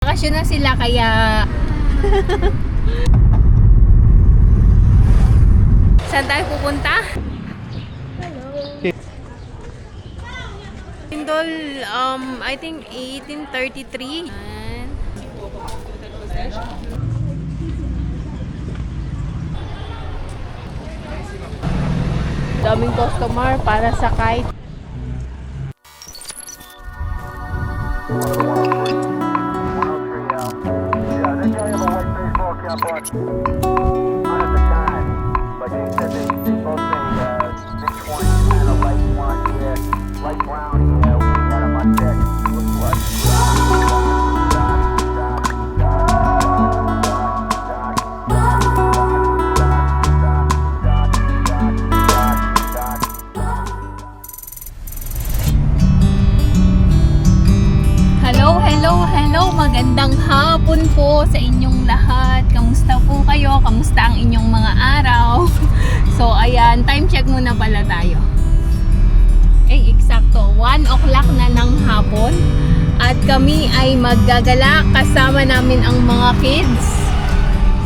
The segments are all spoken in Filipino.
Bakasyon na sila kaya saan tayo pupunta? Pindol, I think 1833. Daming customer para sa kite. Hello, magandang hapon po sa inyong lahat. Kamusta po kayo? Kamusta ang inyong mga araw? So ayan, time check muna pala tayo. Eksakto, 1 o'clock na ng hapon. At kami ay maggagala kasama namin ang mga kids.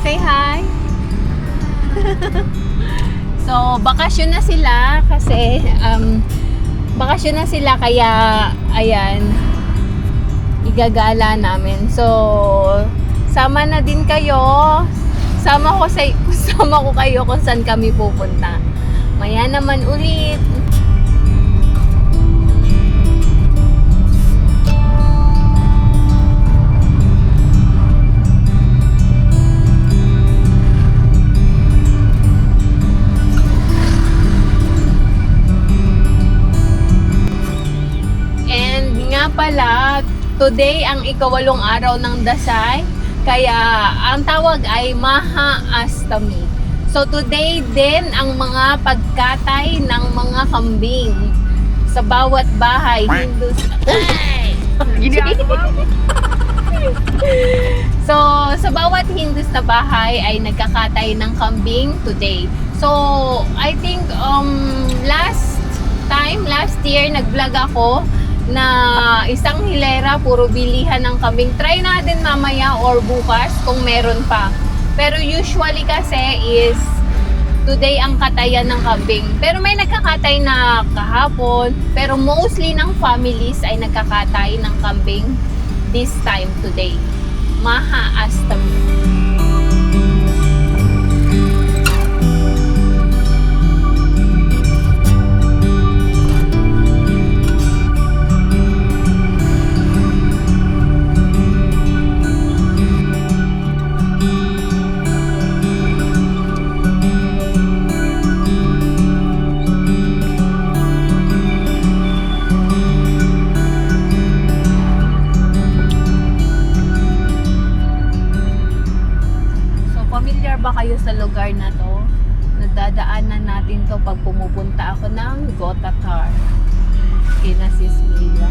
Say hi! So bakasyon na sila kasi bakasyon na sila kaya ayan, igagala namin. So, sama na din kayo. Sama ko kayo kung saan kami pupunta. Maya naman ulit. And nga pala, today ang ikawalong araw ng Dasay, kaya ang tawag ay Maha Astami. So today din ang mga pagkatay ng mga kambing sa bawat bahay. So sa bawat Hindus na bahay ay nagkakatay ng kambing today. So I think last year nag-vlog ako na isang hilera, puro bilihan ng kambing. Try natin mamaya or bukas kung meron pa. Pero usually kasi is today ang katayan ng kambing. Pero may nagkakatay na kahapon. Pero mostly ng families ay nagkakatay ng kambing this time today. Maha Astami. Ba kayo sa lugar na to? Nadadaanan natin to pag pumupunta ako ng Gotatar, Inasismila.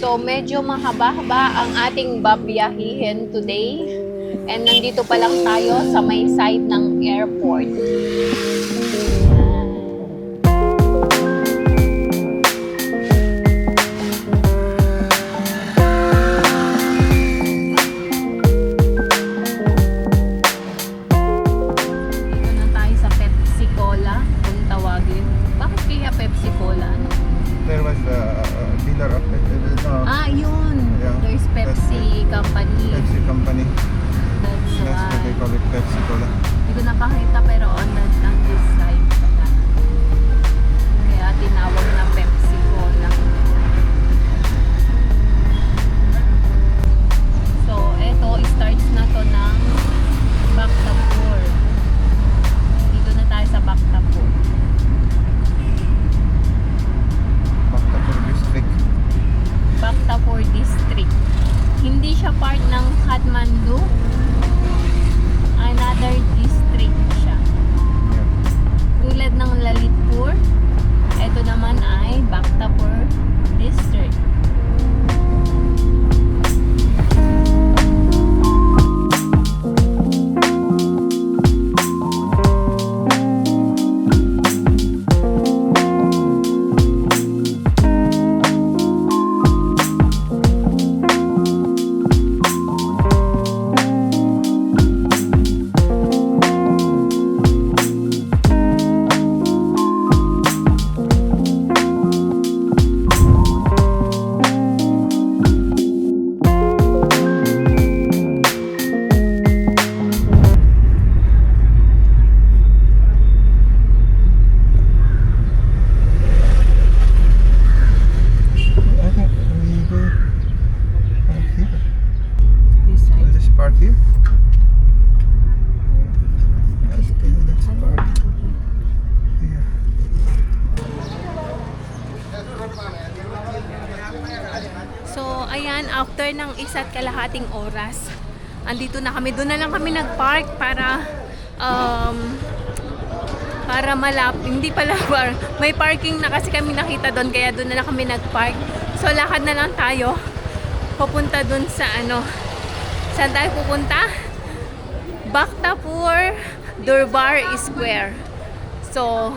So medyo mahaba-haba ang ating babiyahihin today. And nandito pa lang tayo sa may side ng airport. Dito na tayo sa Pepsi Cola, kung tawagin. Bakit kaya Pepsi Cola? There was a dealer of it. Yun. Yeah. There's Pepsi Pepsi Cola. Hindi ko napakita pero on this side pala. Kaya tinawag na Pepsi Cola. So, eto, starts na to ng Bactapur. Dito na tayo sa Bactapur. Bactapur District. Bactapur District. Hindi siya part ng Kathmandu. Another district siya. Yeah. Tulad ng Lalitpur, ito naman ay Bactapur District. Okay, we go park here. This side. We'll just park here. Okay, let's park here. So, ayan, after ng isa't kalahating oras, andito na kami. Doon na lang kami nag-park para hindi pala may parking na kasi kami nakita doon, kaya doon na lang kami nag-park. So, lakad na lang tayo papunta doon sa saan tayo pupunta? Bactapur Durbar Square. So,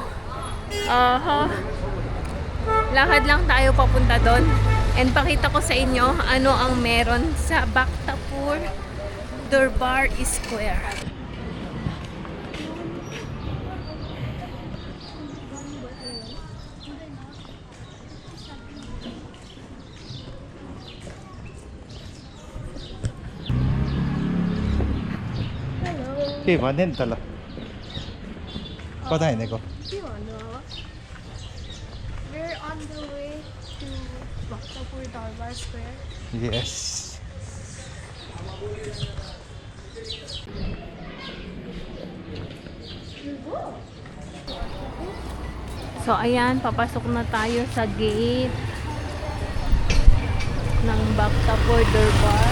lakad lang tayo papunta doon. And pakita ko sa inyo ano ang meron sa Bactapur Durbar Square. Okay, manen tala. Patay na ko. We're on the way to Bactapur Durbar Square. Yes. So ayan, papasok na tayo sa gate ng Bactapur Durbar.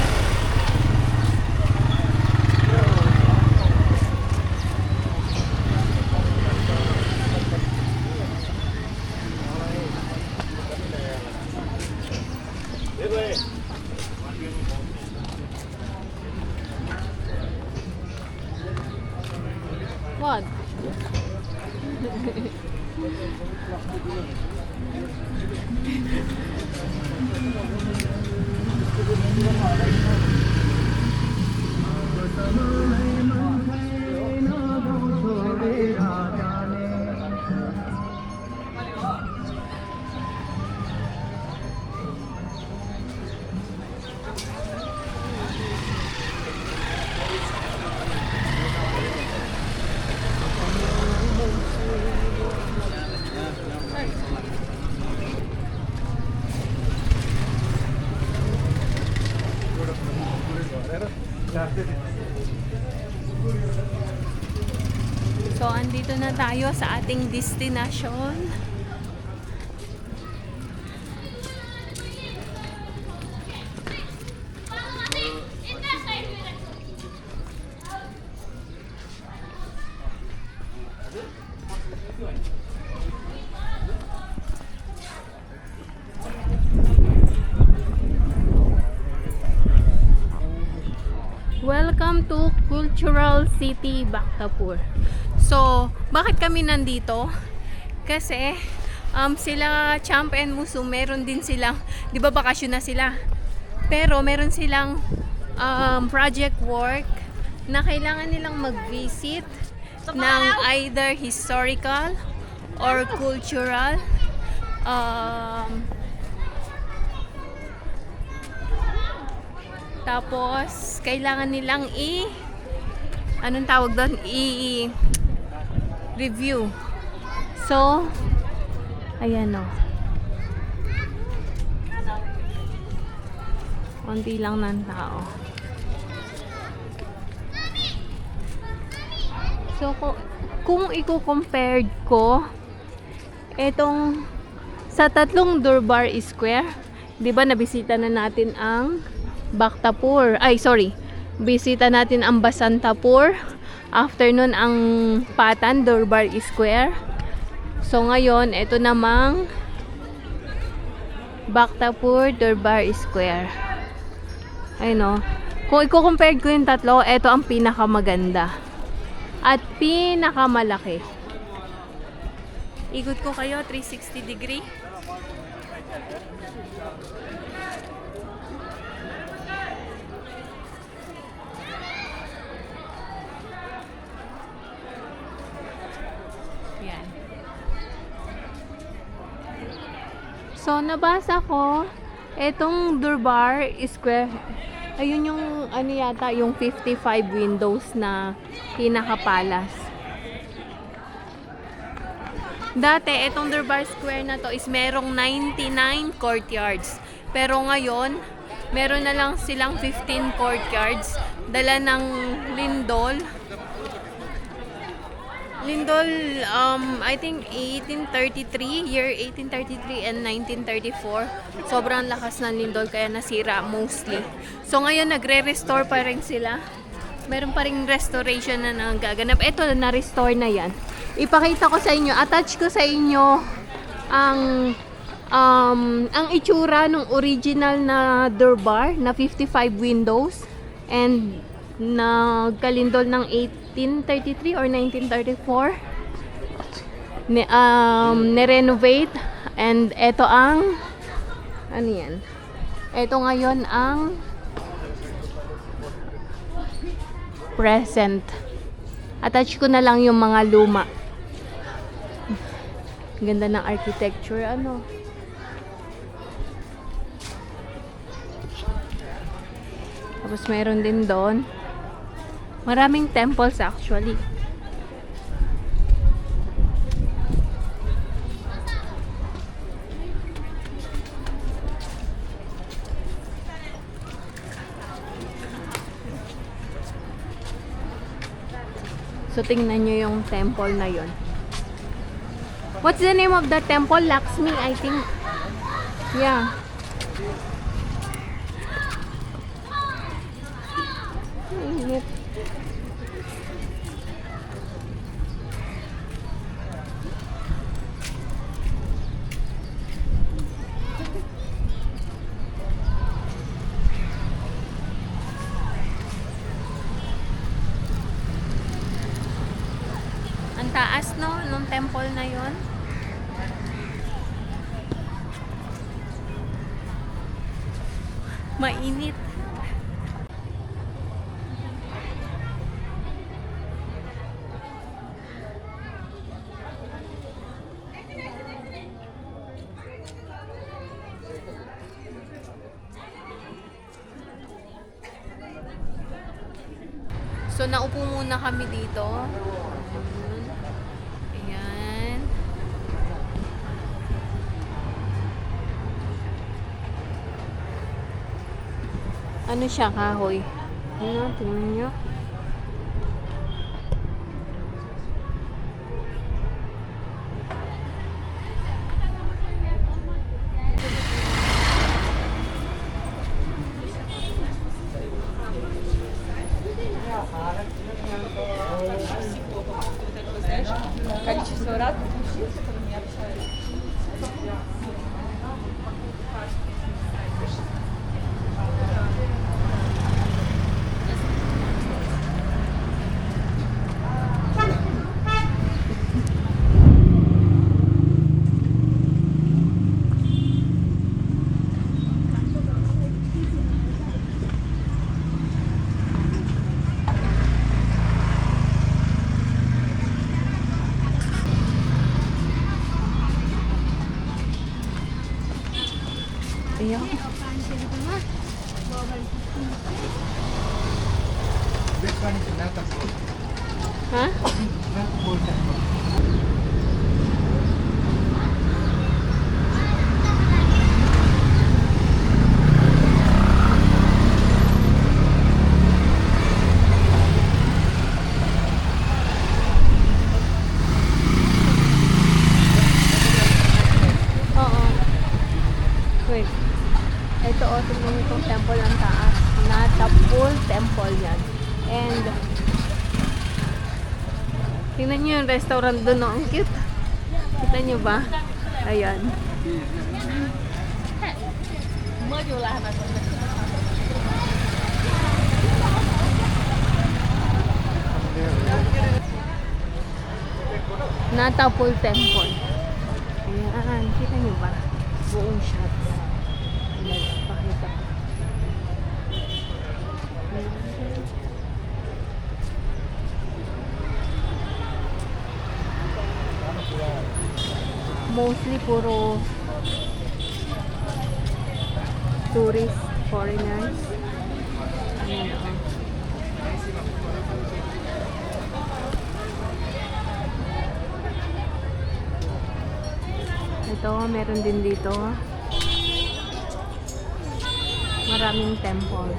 What? So, andito na tayo sa ating destination. Welcome to Cultural City, Bactapur. So, bakit kami nandito? Kasi, sila Champ and Musu, meron din silang, di ba bakasyon na sila? Pero, meron silang project work na kailangan nilang mag-visit ng either historical or cultural tapos kailangan nilang anong tawag doon? I-review. So, ayan o. Konti lang ng tao. So, kung i-compare ko, etong sa tatlong Durbar Square, di ba nabisita na natin ang Bhaktapur. Ay, sorry. Bisita natin ang Basantapur. After nun, ang Patan, Durbar Square. So, ngayon, ito namang Bhaktapur, Durbar Square. Ayun o. Kung i-compare ko yung tatlo, ito ang pinakamaganda. At pinakamalaki. Ikot ko kayo, 360 degree. Yan. So, nabasa ko, etong Durbar Square, ayun yung ano yata, yung 55 windows na pinaka-palace. Dati, etong Durbar Square na to is merong 99 courtyards. Pero ngayon, meron na lang silang 15 courtyards. Dala ng lindol. Lindol, I think 1833, year 1833 and 1934. Sobrang lakas ng lindol kaya nasira mostly. So ngayon nagre-restore pa rin sila. Meron pa rin restoration na nagaganap. Ito, na-restore na yan. Ipakita ko sa inyo, attach ko sa inyo ang itsura ng original na Durbar na 55 windows and nagkalindol ng 1833 or 1934. Ni-renovate and ito ang ano yan? Ito ngayon ang present. Attach ko na lang yung mga luma. Ganda ng architecture, ano. Tapos meron din doon. Maraming temples actually. So tingnan nyo yung temple na yon. What's the name of the temple? Lakshmi, I think. Yeah. Init. Ang taas, no? Nung temple na yon. Mainit. So, naupo muna kami dito. Ayan. Ano siya, kahoy? Ano, tingnan nyo. one is Nata Pool. Ha? Nata Pool Temple. Oo. Wait. Ito o, tingnan mo itong temple ang taas. Natapul Temple yan. And, tingnan nyo yung restaurant doon, no? Ang cute. Kita nyo ba? Ayan. Natapul Temple. Ayan, kita nyo ba? Buong shot. Ayan, pakita ko. Mostly puro tourists, foreigners. Ayan, oh. Ito, meron din dito. Maraming temple.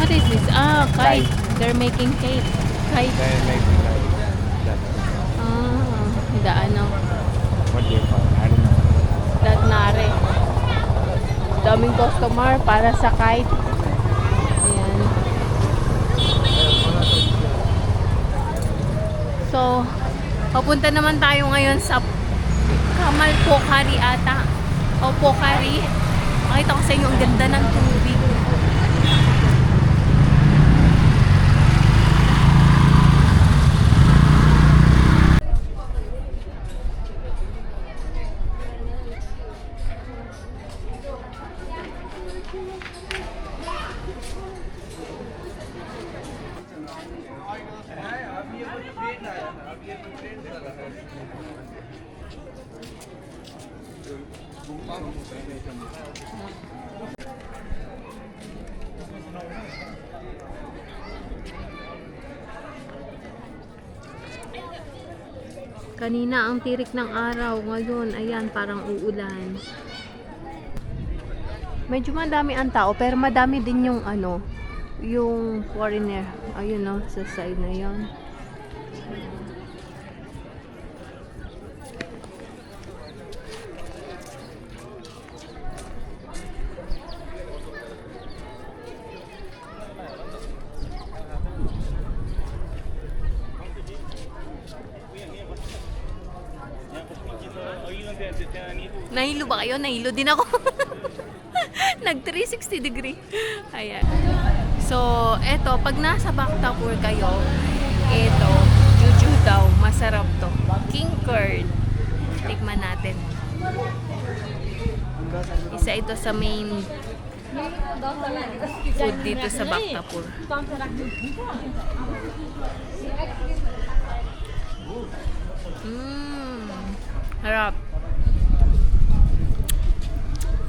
What is this? Ah, kite. They're making cake. Kite. Then maybe like that. Ah, the ano, What do you call it? I don't know. that nare. Daming customer para sa kite. Ayan. So, papunta naman tayo ngayon sa Kamal Pokhari ata. O Pokhari. Makita ko sa inyo ang ganda ng tubig. Kanina ang tirik ng araw, ngayon ayan parang uulan. Medyo madami ang tao pero madami din yung ano, yung foreigner. Ayun no, sa side na 'yon. Nahilo ba kayo? Nahilo din ako. Nag 360 degree. Ayan. So, eto, pag nasa Bhaktapur kayo, eto, juju daw, masarap to. King curd. Tikman natin. Isa ito sa main food dito sa Bhaktapur. Harap.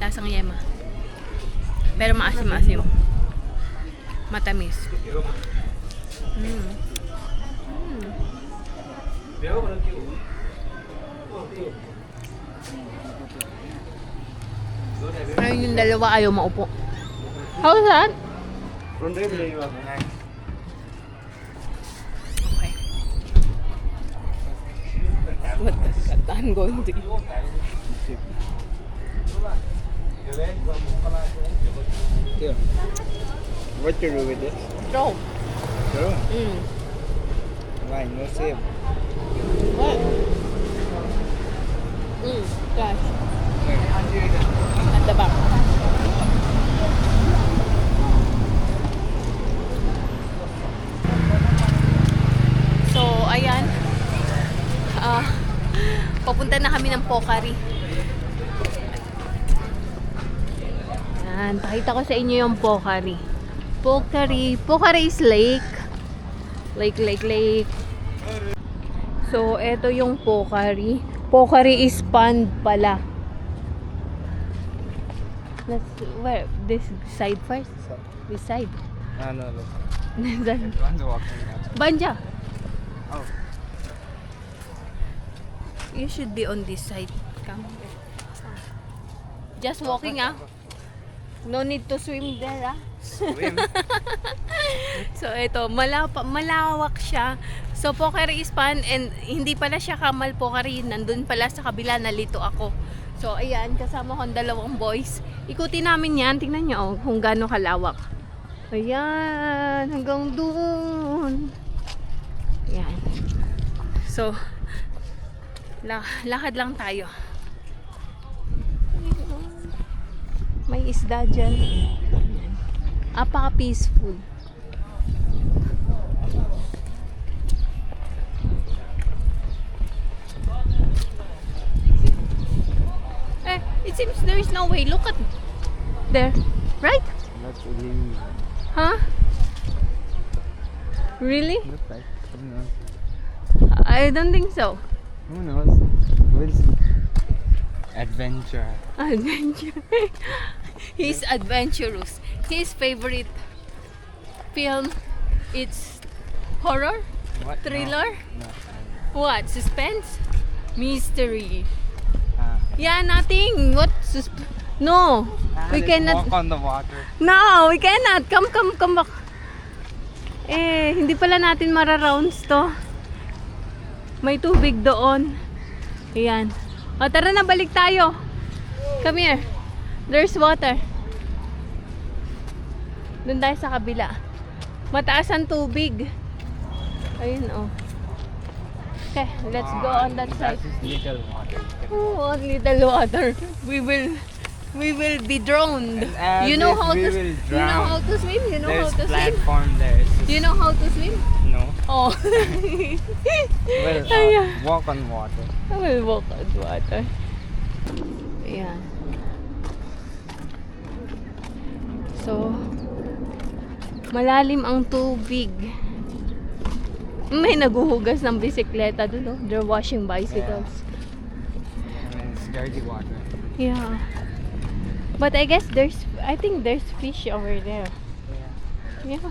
Lasang yema. Pero maasim-asim. Matamis. Ayun yung dalawa ayaw maupo. How's that? that I'm going to eat. Yeah. What you do with this? Throw. True. Mm. Why no save? What? Gosh. At the back. So, ayan. Papunta na kami ng Pocari. Yan, pakita ko sa inyo yung Pocari. Pocari is lake. Lake. So, eto yung Pocari. Pocari is pond pala. Let's, where? This side first? This side. No. This side. Everyone's walking now. Banja. Oh. You should be on this side. Come here. Just walking, ah. No need to swim there, ah. Swim. So, ito, malawak siya. So, Pocari is fun and hindi pala siya Kamal Pocari. Nandun pala sa kabila, nalito ako. So, ayan, kasama ko ang dalawang boys. Ikutin namin yan. Tingnan nyo, oh, kung gaano kalawak. Ayan, hanggang doon. Ayan. So, lakad lang tayo. May isda dyan. Apaka-peaceful. It seems there is no way. Look at there. Right? That's really. Huh? Really? Looks like. Who knows? I don't think so. Who knows? We'll see. Adventure. Adventure. He's adventurous. His favorite film, it's horror, What? thriller, No. what? Suspense, mystery. Ah. Yeah, nothing. What? No, we Let's cannot. walk on the water. No, we cannot. Come back. Hindi pala natin mara-rounds to. May tubig doon. Ayan. O, tara na, balik tayo. Come here. There's water. Doon tayo sa kabila. Mataas ang tubig. Ayun, oh. Okay, let's go on that side. That's just little water. Oh, little water. We will be drowned. And You know if how we to will You know how drown, to swim? You know how There's to swim? platform there. It's just- You know how to swim? No. Oh. Well, Ayan. walk on water. I will walk on water. Ayan. So, malalim ang tubig. May naguhugas ng bisikleta doon, no? They're washing bicycles. And it's dirty water. Yeah. But I think there's fish over there. Yeah.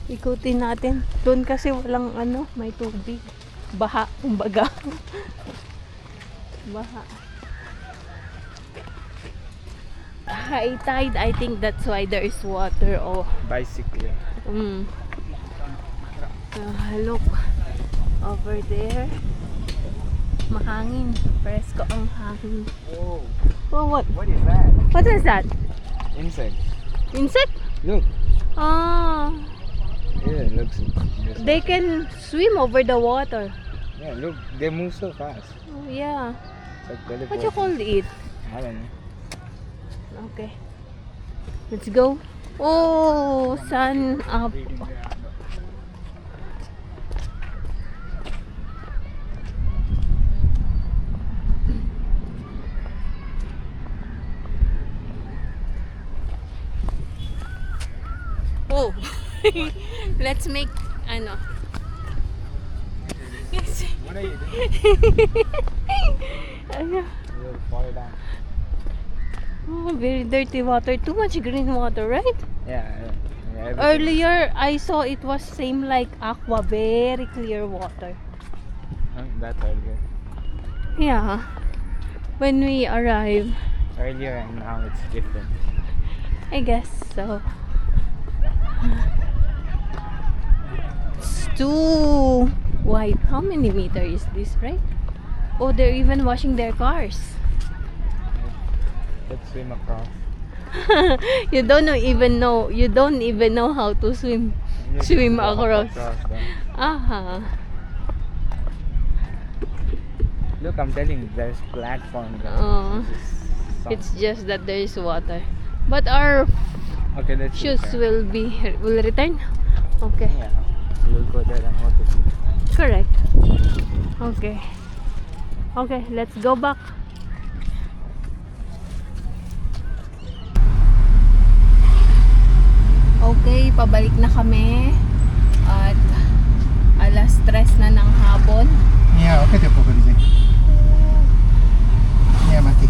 Ikutin natin. Doon kasi walang may tubig. Baha, kumbaga. Baha. High tide, I think that's why there is water. Oh. Bicycle. Look. Over there. Mahangin. Presko ang hangin. Oh, Oh, what? what is that? What is that? Insect. Insect? Look. Ah. Yeah, it looks. They can swim over the water. Yeah, look. They move so fast. Oh, yeah. It's like What you call it? I don't know. Okay. Let's go. Oh, sun up. Oh. Let's make Yes. What are you doing? Ano? You'll fall down. Oh, very dirty water. Too much green water, right? Yeah. Everything. Earlier, I saw it was same like aqua. Very clear water. That earlier. Yeah. When we arrive, Earlier and now it's different. I guess so. It's too wide. How many meter is this, right? Oh, they're even washing their cars. Let's swim across. You don't even know how to swim. You Swim just walk across. them. Aha. Look, I'm telling you, there's platform there. Oh. This is some- It's just that there is water. But our okay, let's shoes return. will return. Okay. Yeah, we'll go there and walk it. Correct. Okay. Okay, let's go back. Okay, pabalik na kami. At alas 3 na ng hapon. Yeah, okay, te puedo decir. Yeah, Mati.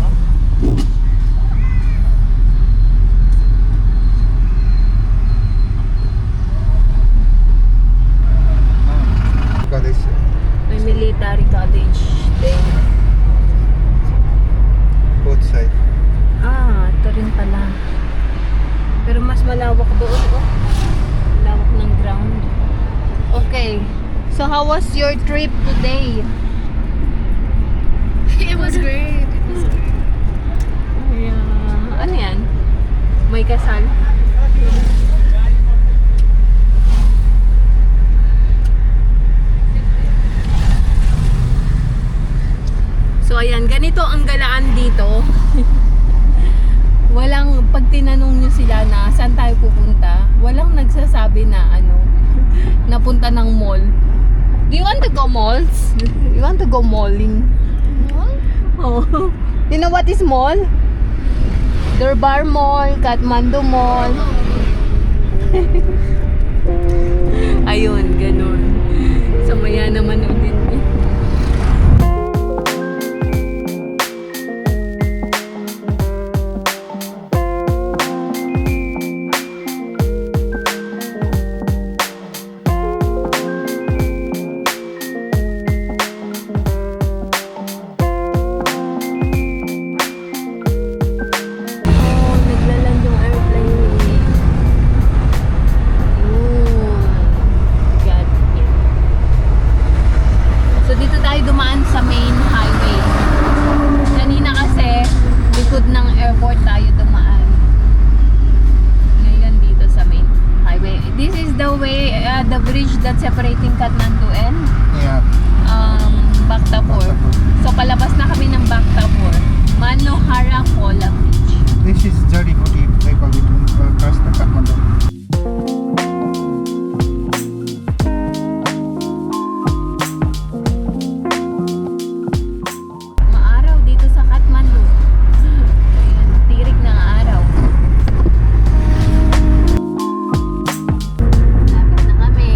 College. May military college din. Both side. Ah, ito rin pala. Pero mas malawak doon, oh. Malawak ng ground. Okay. So how was your trip today? It was great. It was great. Yeah. Ano yan? May kasal? So ayan, ganito ang galaan dito. Walang, pag tinanong nyo sila na saan tayo pupunta, walang nagsasabi na ano, napunta ng mall. Do you want to go malls? You want to go malling? Oh. You know what is mall? Durbar Mall, Kathmandu Mall. Ayun, ganun. So maya naman ulit. Oh, naglaland yung airplane. Yun. Got it. So dito tayo dumaan sa main highway. Kanina kasi likod ng airport tayo dumaan. Ngayon dito sa main highway. This is the way, the bridge that's separating Kathmandu and Yeah. Bhaktapur. So palabas na kami ng Bhaktapur. Manohara Khola Beach. This is Jari-Buti, they call it, across the Kathmandu. Maaraw dito sa Kathmandu. Ayan, tirik ng araw. Lapit na kami.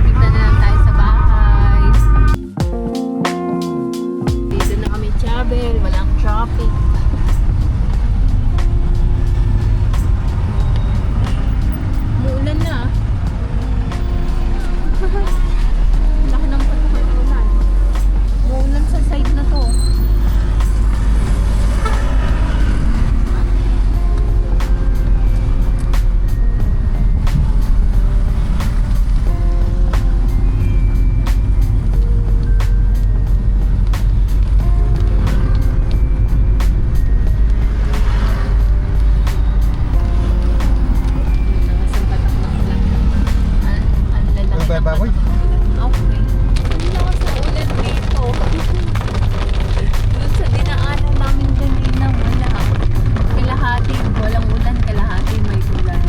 Dito na lang tayo sa bahay. Dito na kami travel, walang traffic. Muulan na. Laki ng patulan. Muulan sa side na to. Nakasang patak ng ulan. Ang lalaki Ano ba, ng baboy? patak ng ulan. Okay. Ang lakas ng ulan dito. Doon sa dinaanan namin kanina, wala. Kalahati, walang ulan. Kalahati, may ulan.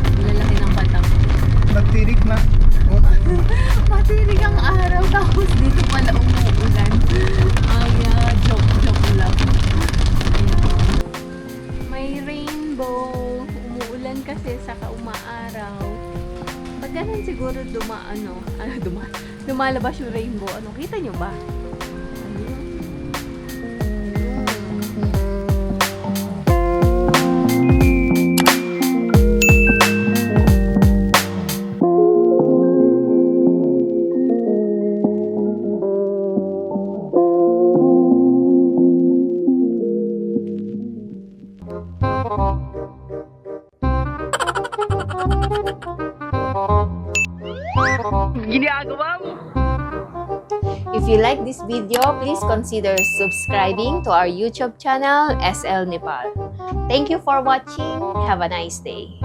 Ang lalaki ng patak. Nagtirik na. Oh. Matirig ang araw, tapos dito pala umuulan. Ay, joke lang. Ayan. May rainbow. Umuulan kasi saka umaaraw. Pag ganun siguro lumalabas yung rainbow. Ano, kita nyo ba? Ayun. If you like this video, please consider subscribing to our YouTube channel, SL Nepal. Thank you for watching. Have a nice day.